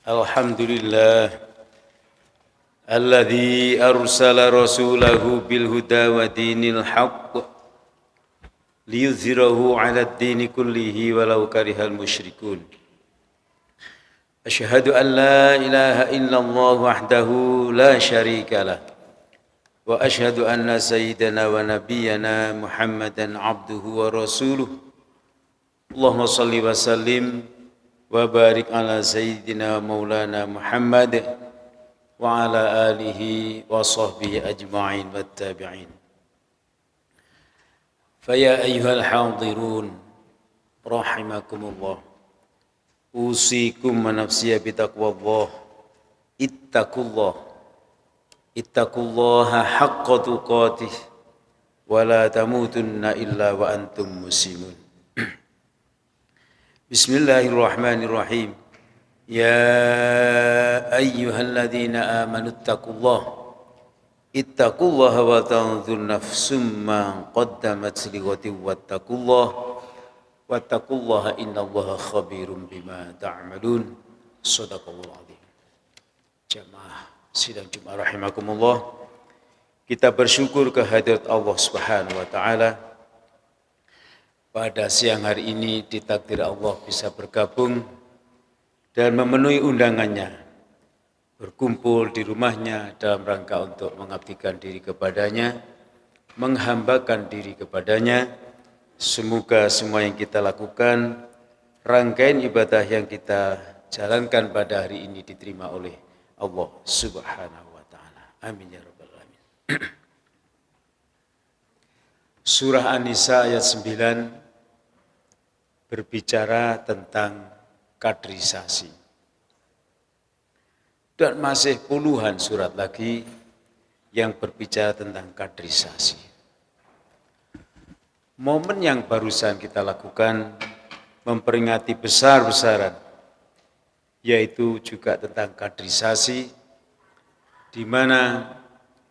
Alhamdulillah alladzi arsala rasulahu bil huda wa dinil haqq liyuzhirahu 'ala ad-dini kullihi walau karihal musyrikun. Asyhadu an la ilaha illallah wahdahu la syarika lah wa asyhadu anna sayyidana wa nabiyyana Muhammadan abduhu wa rasuluh. Allahumma shalli wa sallim wa barik ala sayyidina maulana Muhammad wa ala alihi wa sahbihi ajma'in wa tabi'in. Faya ayyuhal hadirun rahimakumullah, usikum wa nafsiya bitaqwallah, ittaqullaha haqqa tuqatih wa la tamutunna illa wa antum muslimun. Bismillahirrahmanirrahim. Ya ayyuhalladzina amanu ittaqullaha wa tanzur nafsum ma qaddamat lighadin wattaqullaha innallaha khabirum bima ta'malun. Shadaqallahul azim. Jamaah sidang Jumat rahimakumullah, kita bersyukur kehadirat Allah Subhanahu wa taala. Pada siang hari ini ditakdir Allah bisa bergabung dan memenuhi undangannya, berkumpul di rumahnya dalam rangka untuk mengabdikan diri kepadanya, menghambakan diri kepadanya. Semoga semua yang kita lakukan, rangkaian ibadah yang kita jalankan pada hari ini diterima oleh Allah Subhanahu wa taala. Amin ya rabbal alamin. Surah An-Nisa ayat 9 berbicara tentang kaderisasi. Dan masih puluhan surat lagi yang berbicara tentang kaderisasi. Momen yang barusan kita lakukan memperingati besar-besaran, yaitu juga tentang kaderisasi, di mana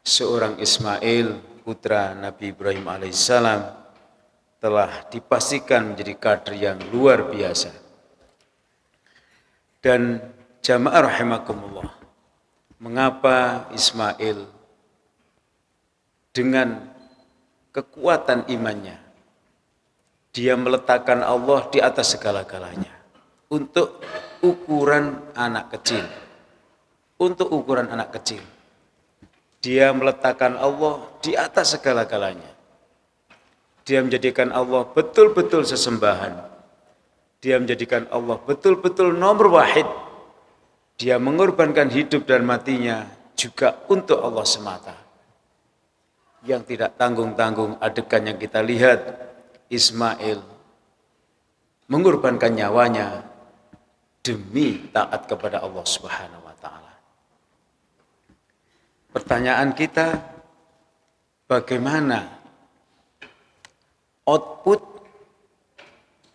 seorang Ismail, putra Nabi Ibrahim alaihissalam, telah dipastikan menjadi kader yang luar biasa. Dan jamaah rahimakumullah, mengapa Ismail dengan kekuatan imannya, dia meletakkan Allah di atas segala-galanya untuk ukuran anak kecil. Untuk ukuran anak kecil, dia meletakkan Allah di atas segala-galanya. Dia menjadikan Allah betul-betul sesembahan. Dia menjadikan Allah betul-betul nomor wahid. Dia mengorbankan hidup dan matinya juga untuk Allah semata. Yang tidak tanggung-tanggung adegan yang kita lihat, Ismail mengorbankan nyawanya demi taat kepada Allah Subhanahu wa taala. Pertanyaan kita, bagaimana output,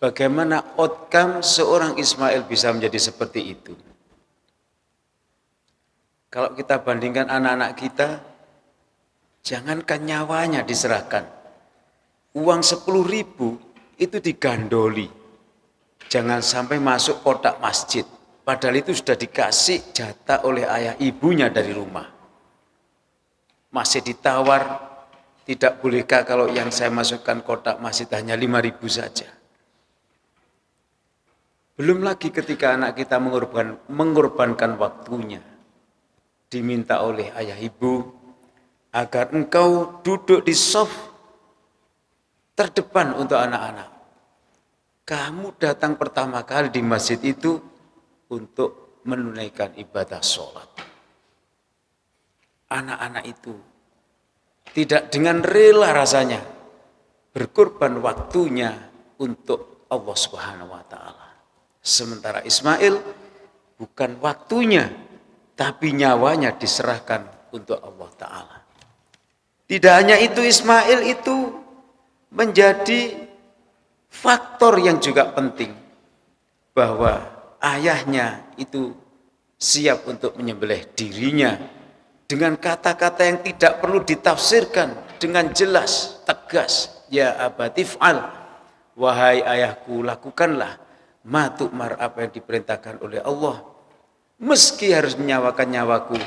bagaimana outcome seorang Ismail bisa menjadi seperti itu? Kalau kita bandingkan anak-anak kita, jangankan nyawanya diserahkan, uang 10.000 itu digandoli, jangan sampai masuk kotak masjid, padahal itu sudah dikasih jatah oleh ayah ibunya dari rumah. Masih ditawar, tidak bolehkah kalau yang saya masukkan kotak masjid hanya 5.000 saja. Belum lagi ketika anak kita mengorbankan waktunya, diminta oleh ayah ibu agar engkau duduk di shaf terdepan untuk anak-anak. Kamu datang pertama kali di masjid itu untuk menunaikan ibadah sholat. Anak-anak itu tidak dengan rela rasanya berkorban waktunya untuk Allah Subhanahu wa taala. Sementara Ismail bukan waktunya, tapi nyawanya diserahkan untuk Allah taala. Tidak hanya itu, Ismail itu menjadi faktor yang juga penting, bahwa ayahnya itu siap untuk menyembelih dirinya dengan kata-kata yang tidak perlu ditafsirkan, dengan jelas, tegas. Ya abatif'al, wahai ayahku, lakukanlah ma tu'mar, apa yang diperintahkan oleh Allah. meski harus menyawakan nyawaku.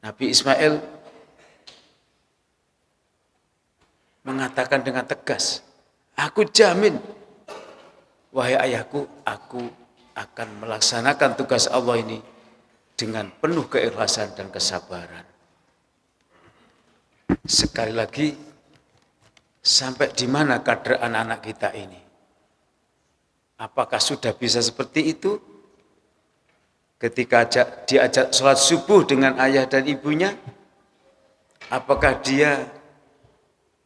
Nabi Ismail mengatakan dengan tegas, aku jamin, wahai ayahku, aku akan melaksanakan tugas Allah ini dengan penuh keikhlasan dan kesabaran. Sekali lagi, sampai di mana kadar anak-anak kita ini? Apakah sudah bisa seperti itu? Ketika diajak sholat subuh dengan ayah dan ibunya, apakah dia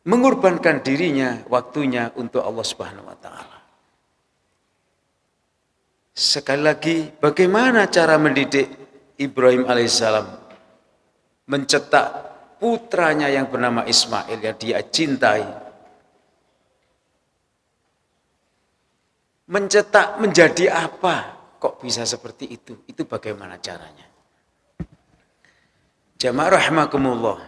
mengorbankan dirinya, waktunya untuk Allah Subhanahu wa Ta'ala? Sekali lagi, bagaimana cara mendidik Ibrahim alaihissalam mencetak putranya yang bernama Ismail yang dia cintai, mencetak menjadi apa? Kok bisa seperti itu? Itu bagaimana caranya? Jamaah rahimakumullah,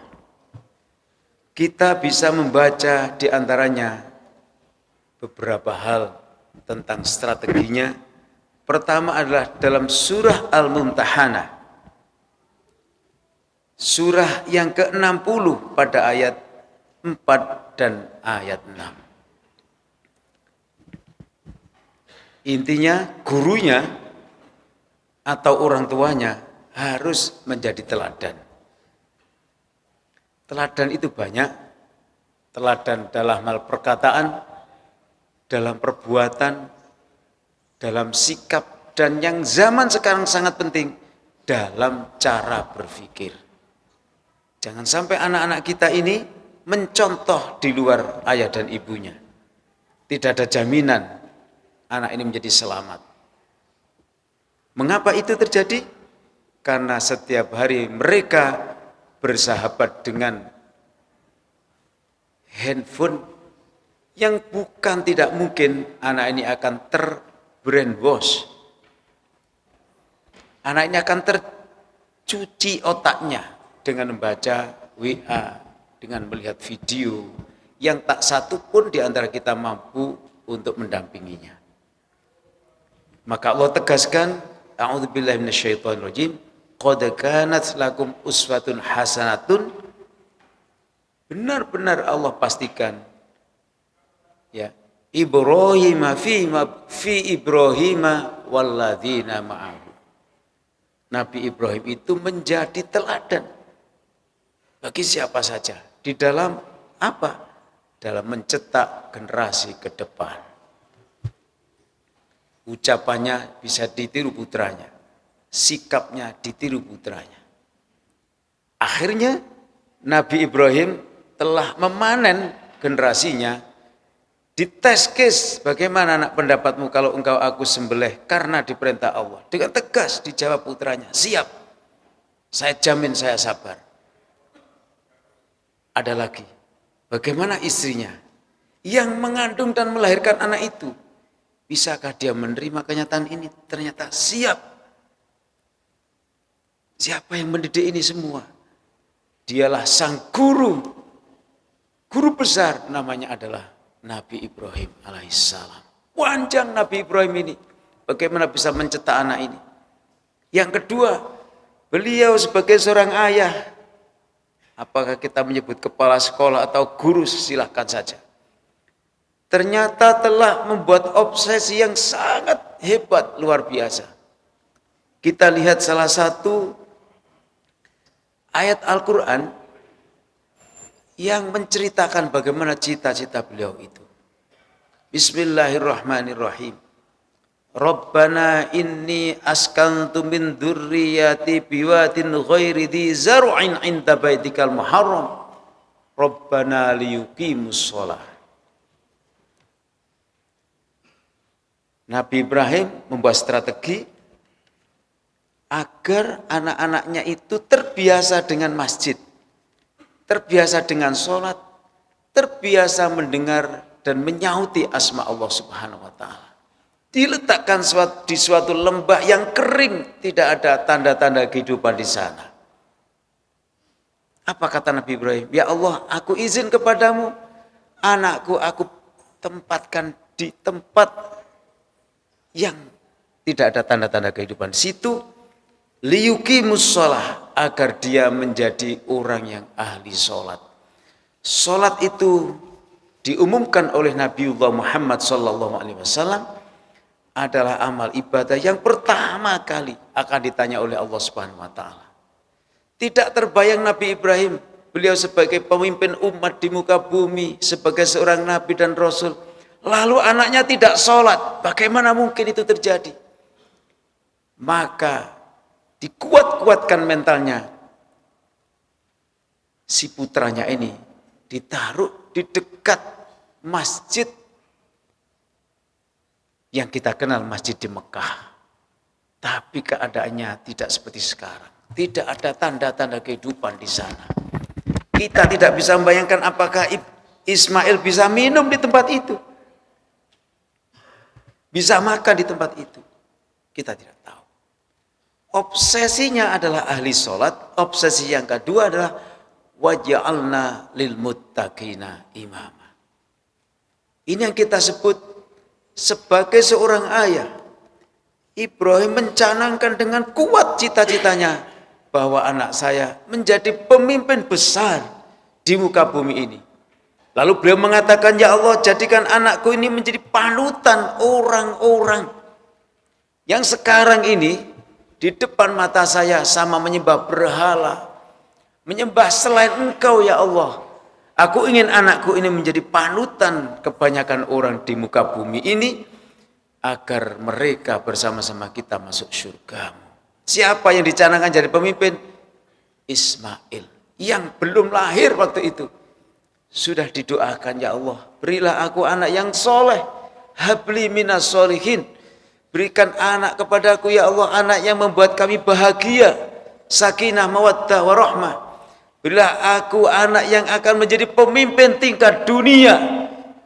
kita bisa membaca di antaranya beberapa hal tentang strateginya. Pertama adalah dalam surah Al-Mumtahanah, surah yang ke-60 pada ayat 4 dan ayat 6. Intinya gurunya atau orang tuanya harus menjadi teladan. Teladan itu banyak. Teladan dalam hal perkataan, dalam perbuatan, dalam sikap, dan yang zaman sekarang sangat penting, dalam cara berpikir. Jangan sampai anak-anak kita ini mencontoh di luar ayah dan ibunya. Tidak ada jaminan anak ini menjadi selamat. Mengapa itu terjadi? Karena setiap hari mereka bersahabat dengan handphone yang bukan tidak mungkin anak ini akan terbrainwash. Anak ini akan tercuci otaknya dengan membaca WA, dengan melihat video yang tak satu pun di antara kita mampu untuk mendampinginya. Maka Allah tegaskan, a'udzubillahi minasyaitonirrajim, qad kanat lakum uswatun hasanatun. Benar-benar Allah pastikan, ya, Ibrahim fi Ibrahim walladzina ma'ahu. Nabi Ibrahim itu menjadi teladan bagi siapa saja. Di dalam apa? Dalam mencetak generasi ke depan. Ucapannya bisa ditiru putranya, sikapnya ditiru putranya. Akhirnya Nabi Ibrahim telah memanen generasinya. Dites case, bagaimana anak pendapatmu kalau engkau aku sembelih karena diperintah Allah. Dengan tegas dijawab putranya, siap, saya jamin saya sabar. Ada lagi, bagaimana istrinya yang mengandung dan melahirkan anak itu? Bisakah dia menerima kenyataan ini? Ternyata siap. Siapa yang mendidik ini semua? Dialah sang guru. Guru besar namanya adalah Nabi Ibrahim alaihissalam. Panjang Nabi Ibrahim ini. Bagaimana bisa mencetak anak ini? Yang kedua, beliau sebagai seorang ayah. Apakah kita menyebut kepala sekolah atau guru? Silahkan saja. Ternyata telah membuat obsesi yang sangat hebat, luar biasa. Kita lihat salah satu ayat Al-Quran yang menceritakan bagaimana cita-cita beliau itu. Bismillahirrahmanirrahim. Rabbana inni askantu min dzurriyyati biwadin ghairi dzi zar'in 'inda baitikal muharram. Rabbana liyuqimus shalah. Nabi Ibrahim membuat strategi agar anak-anaknya itu terbiasa dengan masjid, terbiasa dengan sholat, terbiasa mendengar dan menyauti asma Allah Subhanahu wa Ta'ala. Diletakkan di suatu lembah yang kering, tidak ada tanda-tanda kehidupan di sana. Apa kata Nabi Ibrahim? Ya Allah, aku izin kepadamu, anakku aku tempatkan di tempat yang Tidak ada tanda-tanda kehidupan. Situ liyuqimus shalah, agar dia menjadi orang yang ahli sholat. Sholat itu diumumkan oleh Nabiullah Muhammad SAW adalah amal ibadah yang pertama kali akan ditanya oleh Allah Subhanahu wa taala. Tidak terbayang Nabi Ibrahim, beliau sebagai pemimpin umat di muka bumi, sebagai seorang nabi dan rasul, lalu anaknya tidak sholat. Bagaimana mungkin itu terjadi? Maka dikuat-kuatkan mentalnya. Si putranya ini ditaruh di dekat masjid yang kita kenal masjid di Mekah. Tapi keadaannya tidak seperti sekarang. Tidak ada tanda-tanda kehidupan di sana. Kita tidak bisa membayangkan apakah Ismail bisa minum di tempat itu. Bisa makan di tempat itu. Kita tidak tahu. Obsesinya adalah ahli sholat. Obsesi yang kedua adalah waja'alna lil muttaqina imama. Ini yang kita sebut sebagai seorang ayah. Ibrahim mencanangkan dengan kuat cita-citanya bahwa anak saya menjadi pemimpin besar di muka bumi ini. Lalu beliau mengatakan, ya Allah, jadikan anakku ini menjadi panutan orang-orang yang sekarang ini di depan mata saya sama menyembah berhala, menyembah selain Engkau ya Allah. Aku ingin anakku ini menjadi panutan kebanyakan orang di muka bumi ini, agar mereka bersama-sama kita masuk surga-Mu. Siapa yang dicanangkan jadi pemimpin? Ismail, yang belum lahir waktu itu. Sudah didoakan, ya Allah, berilah aku anak yang soleh. Habli minas solihin. Berikan anak kepadaku, ya Allah, anak yang membuat kami bahagia. Sakinah, mawaddah, warahmah. Berilah aku anak yang akan menjadi pemimpin tingkat dunia.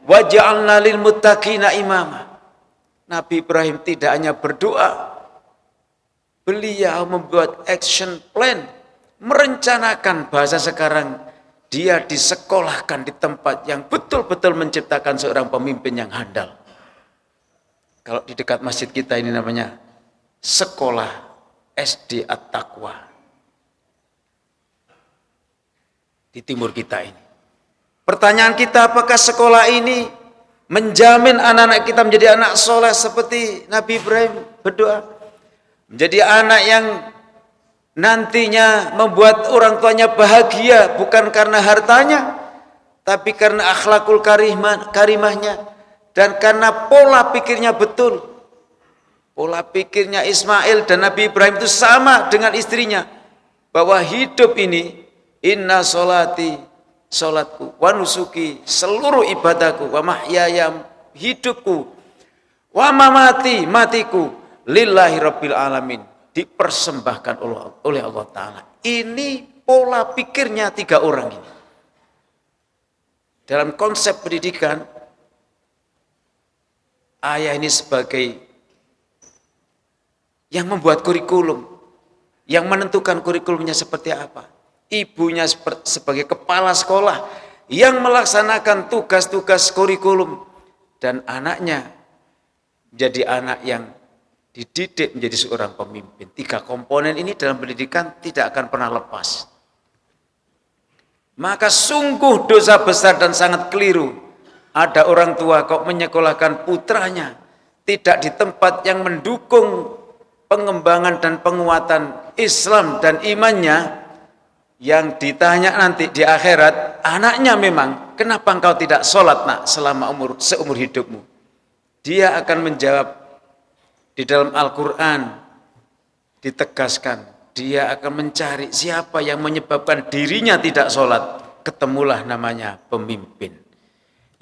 Waj'alna lil muttaqina imama. Nabi Ibrahim tidak hanya berdoa, beliau membuat action plan, merencanakan, bahasa sekarang, dia disekolahkan di tempat yang betul-betul menciptakan seorang pemimpin yang handal. Kalau di dekat masjid kita ini namanya sekolah SD At-Taqwa. Di timur kita ini. Pertanyaan kita, apakah sekolah ini menjamin anak-anak kita menjadi anak soleh seperti Nabi Ibrahim berdoa? Menjadi anak yang nantinya membuat orang tuanya bahagia, bukan karena hartanya, tapi karena akhlakul karimahnya, dan karena pola pikirnya betul. Pola pikirnya Ismail dan Nabi Ibrahim itu sama dengan istrinya, bahwa hidup ini, inna sholati, sholatku, wa nusuki, seluruh ibadahku, wa mahyaya, hidupku, wa mamati, matiku, lillahi rabbil alamin, dipersembahkan oleh Allah Ta'ala. Ini pola pikirnya tiga orang ini. Dalam konsep pendidikan, ayah ini sebagai yang membuat kurikulum, yang menentukan kurikulumnya seperti apa. Ibunya sebagai kepala sekolah yang melaksanakan tugas-tugas kurikulum, dan anaknya jadi anak yang dididik menjadi seorang pemimpin. Tiga komponen ini dalam pendidikan tidak akan pernah lepas. Maka sungguh dosa besar dan sangat keliru ada orang tua kok menyekolahkan putranya tidak di tempat yang mendukung pengembangan dan penguatan Islam dan imannya. Yang ditanya nanti di akhirat, anaknya memang, kenapa engkau tidak sholat nak selama seumur hidupmu? Dia akan menjawab, di dalam Al-Quran ditegaskan, dia akan mencari siapa yang menyebabkan dirinya tidak sholat. Ketemulah namanya pemimpin.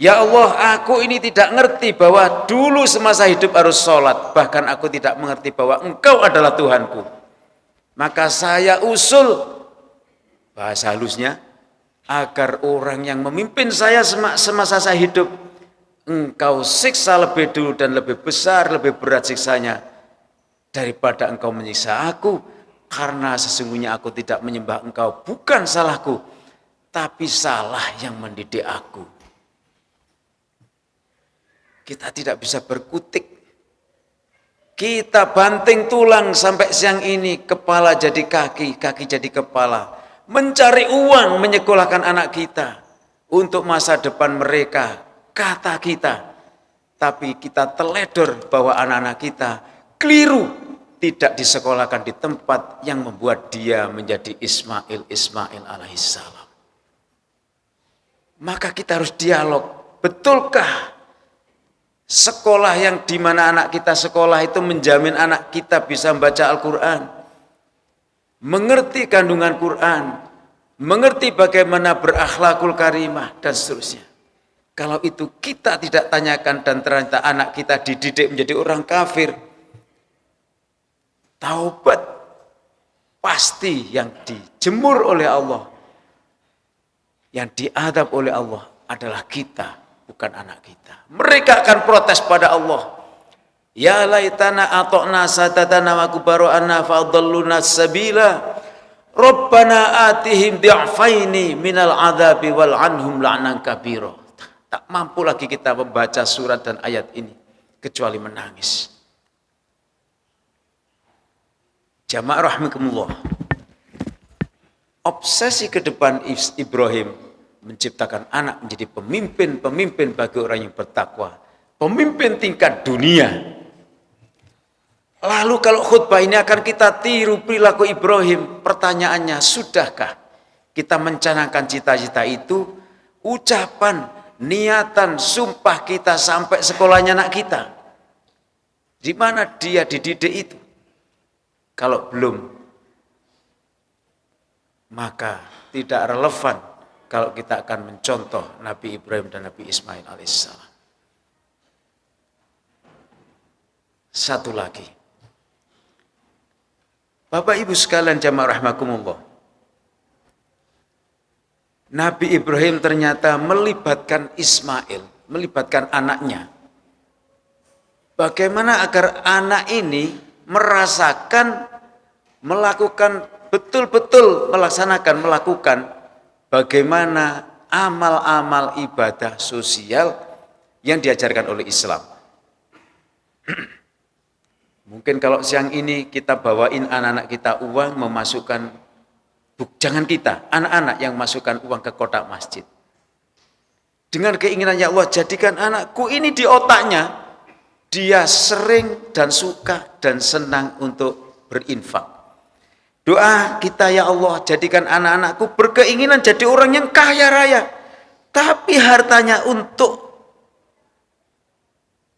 Ya Allah, aku ini tidak ngerti bahwa dulu semasa hidup harus sholat. Bahkan aku tidak mengerti bahwa Engkau adalah Tuhanku. Maka saya usul, bahasa halusnya, agar orang yang memimpin saya semasa saya hidup, Engkau siksa lebih dulu dan lebih besar, lebih berat siksanya daripada Engkau menyiksa aku, karena sesungguhnya aku tidak menyembah Engkau, bukan salahku, tapi salah yang mendidik aku. Kita tidak bisa berkutik, Kita banting tulang sampai siang ini, kepala jadi kaki, kaki jadi kepala. Mencari uang menyekolahkan anak kita untuk masa depan mereka, kata kita. Tapi kita teledor bahwa anak-anak kita keliru, tidak disekolahkan di tempat yang membuat dia menjadi Ismail alaihissalam. Maka kita harus dialog, betulkah sekolah yang di mana anak kita sekolah itu menjamin anak kita bisa membaca Al-Quran, mengerti kandungan Quran, mengerti bagaimana berakhlakul karimah, dan seterusnya. Kalau itu kita tidak tanyakan dan ternyata anak kita dididik menjadi orang kafir, taubat pasti yang dijemur oleh Allah, yang diadab oleh Allah adalah kita, bukan anak kita. Mereka akan protes pada Allah. Ya laitana atokna sadatana wa kubaro'ana fa'adalluna sabila. Rabbana atihim di'afaini minal adhabi wal anhum la'nan kabiro. Tak mampu lagi kita membaca surat dan ayat ini kecuali menangis. Jamaah rahimakumullah. Obsesi ke depan Ibrahim menciptakan anak menjadi pemimpin bagi orang yang bertakwa, pemimpin tingkat dunia. Lalu kalau khutbah ini akan kita tiru perilaku Ibrahim, pertanyaannya, sudahkah kita mencanangkan cita-cita itu, ucapan, niatan, sumpah kita sampai sekolahnya anak kita? Di mana dia dididik itu? Kalau belum, maka tidak relevan kalau kita akan mencontoh Nabi Ibrahim dan Nabi Ismail alaihissalam. Satu lagi, Bapak Ibu sekalian jamaah rahimakumullah, Nabi Ibrahim ternyata melibatkan Ismail, melibatkan anaknya. Bagaimana agar anak ini merasakan, melakukan, betul-betul melakukan bagaimana amal-amal ibadah sosial yang diajarkan oleh Islam. Mungkin kalau siang ini kita bawain anak-anak kita uang memasukkan, jangan kita, anak-anak yang masukkan uang ke kotak masjid. Dengan keinginan, ya Allah jadikan anakku ini di otaknya, dia sering dan suka dan senang untuk berinfak. Doa kita, ya Allah jadikan anak-anakku berkeinginan jadi orang yang kaya raya, tapi hartanya untuk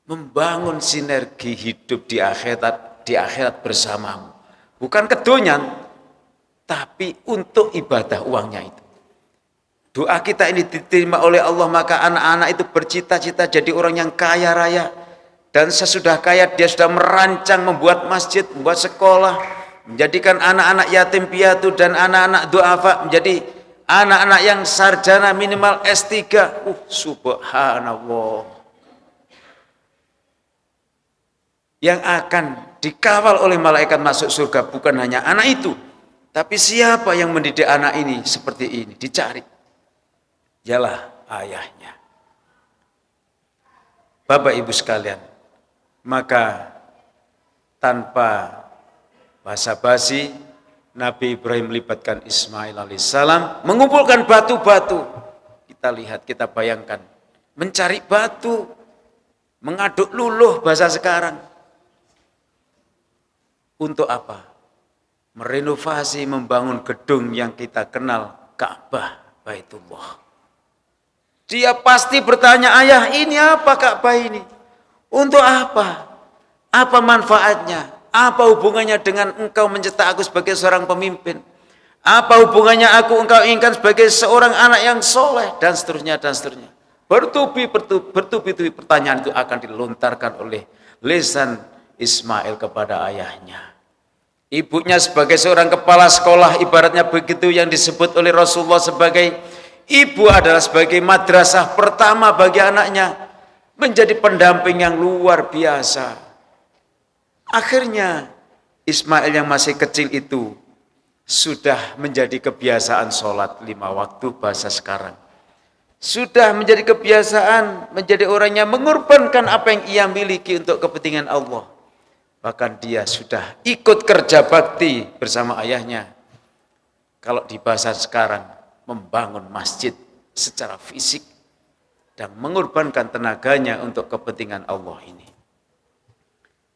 membangun sinergi hidup di akhirat bersamamu. Bukan kedonyan, tapi untuk ibadah uangnya itu. Doa kita ini diterima oleh Allah, maka anak-anak itu bercita-cita jadi orang yang kaya raya. Dan sesudah kaya dia sudah merancang membuat masjid, membuat sekolah, menjadikan anak-anak yatim piatu dan anak-anak duafa menjadi anak-anak yang sarjana minimal S3. Subhanallah. Yang akan dikawal oleh malaikat masuk surga bukan hanya anak itu, tapi siapa yang mendidik anak ini seperti ini, dicari. Ialah ayahnya. Bapak Ibu sekalian, maka tanpa basa-basi Nabi Ibrahim melibatkan Ismail alaihissalam, mengumpulkan batu-batu. Kita lihat, kita bayangkan, mencari batu, mengaduk luluh bahasa sekarang. Untuk apa? Merenovasi, membangun gedung yang kita kenal Ka'bah, Baitullah. Dia pasti bertanya, ayah ini apa Ka'bah ini? Untuk apa? Apa manfaatnya? Apa hubungannya dengan engkau mencetak aku sebagai seorang pemimpin? Apa hubungannya engkau inginkan sebagai seorang anak yang soleh? Dan seterusnya, dan seterusnya. Bertubi-tubi pertanyaan itu akan dilontarkan oleh lisan Ismail kepada ayahnya. Ibunya sebagai seorang kepala sekolah, ibaratnya begitu yang disebut oleh Rasulullah sebagai ibu adalah sebagai madrasah pertama bagi anaknya, menjadi pendamping yang luar biasa. Akhirnya Ismail yang masih kecil itu sudah menjadi kebiasaan sholat 5 waktu bahasa sekarang. Sudah menjadi kebiasaan menjadi orang yang mengorbankan apa yang ia miliki untuk kepentingan Allah. Bahkan dia sudah ikut kerja bakti bersama ayahnya. Kalau di bahasa sekarang, membangun masjid secara fisik dan mengorbankan tenaganya untuk kepentingan Allah ini.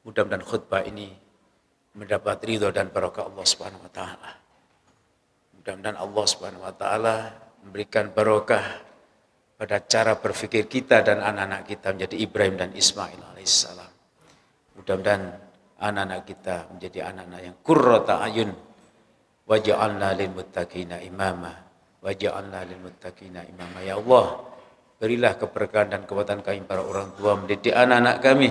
Mudah-mudahan khutbah ini mendapat ridho dan barokah Allah Subhanahu wa taala. Mudah-mudahan Allah Subhanahu wa taala memberikan barokah pada cara berpikir kita dan anak-anak kita menjadi Ibrahim dan Ismail alaihissalam. Mudah-mudahan anak-anak kita menjadi anak-anak yang qurrata ayun. Waj'alna lil muttaqina imama. Waj'alna lil muttaqina imama. Ya Allah, berilah keberkahan dan kekuatan kami para orang tua mendidik anak-anak kami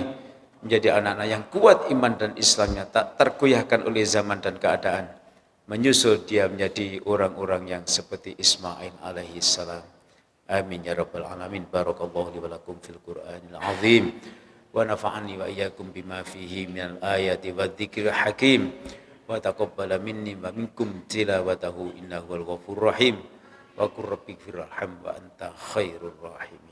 menjadi anak-anak yang kuat iman dan Islamnya, tak tergoyahkan oleh zaman dan keadaan. Menyusul dia menjadi orang-orang yang seperti Ismail alaihi salam. Amin ya rabbal alamin. Barakallahu li wa lakum fil Qur'anil azim. Wa nafa'ani wa iyyakum bima fihi minal ayati wadh-dhikril hakim. Wa taqabbala minni wa minkum tilawatahu innahu wal ghafurur rahim. Wa qur rabbighfir warham wa anta khairur rahimin.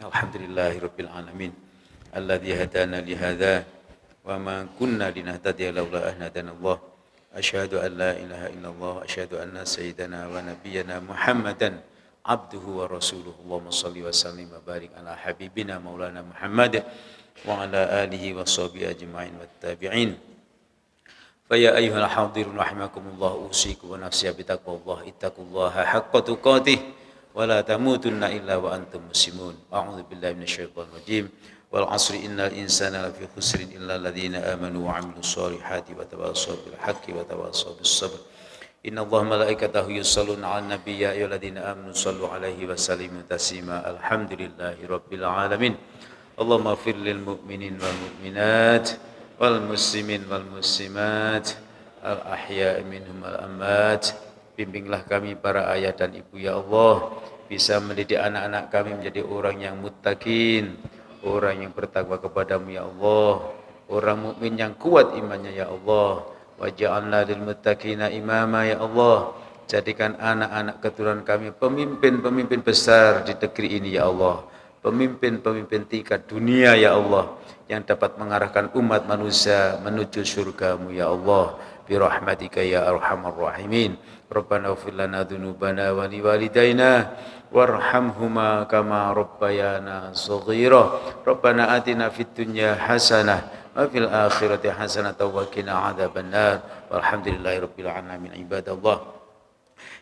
Alhamdulillahirabbil alamin alladzi hadana li hadza wa ma kunna linahtadiya laula an hadanallah. Asyhadu an la ilaha illallah, asyhadu anna sayyidana wa nabiyyana Muhammadan abduhu wa rasuluhu. Allahumma shalli wa sallim wa barik ala habibina maulana Muhammad wa ala alihi wa sahbihi ajma'in wat tabi'in. Fa ya ayyuhal hadirun rahimakumullah, usikum wa nafsi bi taqwallah, ittaqullaha haqqa tuqatih wa la tamutunna illa wa antum muslimun. A'udzu billahi minasyaitonir rajim. Wal 'asri innal insana lafi khusrin illa alladziina aamanu wa 'amilus solihati wa tawassaw bil haqqi wa tawassaw bis sabr. Innallaha malaikatahu yusholluna 'alan nabiy ya ayyuhalladzina aamanu shallu 'alaihi wa sallimu taslima. Alhamdulillahi rabbil alamin. Allahumma ighfir lil mu'minin wal mu'minat wal muslimin wal muslimat al ahya'i minhum wal amwat. Bimbinglah kami para ayah dan ibu ya Allah, bisa mendidik anak-anak kami menjadi orang yang muttaqin, orang yang bertakwa kepadamu ya Allah, orang mukmin yang kuat imannya ya Allah. Waj'alna lil muttaqina imama ya Allah. Jadikan anak-anak keturunan kami pemimpin-pemimpin besar di negeri ini ya Allah. Pemimpin-pemimpin tingkat dunia ya Allah, yang dapat mengarahkan umat manusia menuju surgamu ya Allah. Bi rahmatika ya arhamar rahimin. Rabbana ighfir lana dzunubana wa liwalidayna warhamhuma kama rabbayana shaghira. Rabbana atina fid dunya hasanah wa fil akhirati hasanah wa qina adzabannar. Walhamdulillahirabbil alamin. Ibadallah,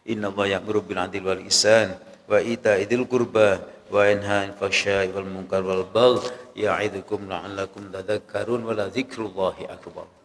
innallaha ya'muru bil 'adli wal ihsan wa ita'i dzil qurba wa yanha 'anil fahsya'i wal munkar wal baghi ya'idukum la'allakum tadhakkarun. Wa la dzikrullahi akbar.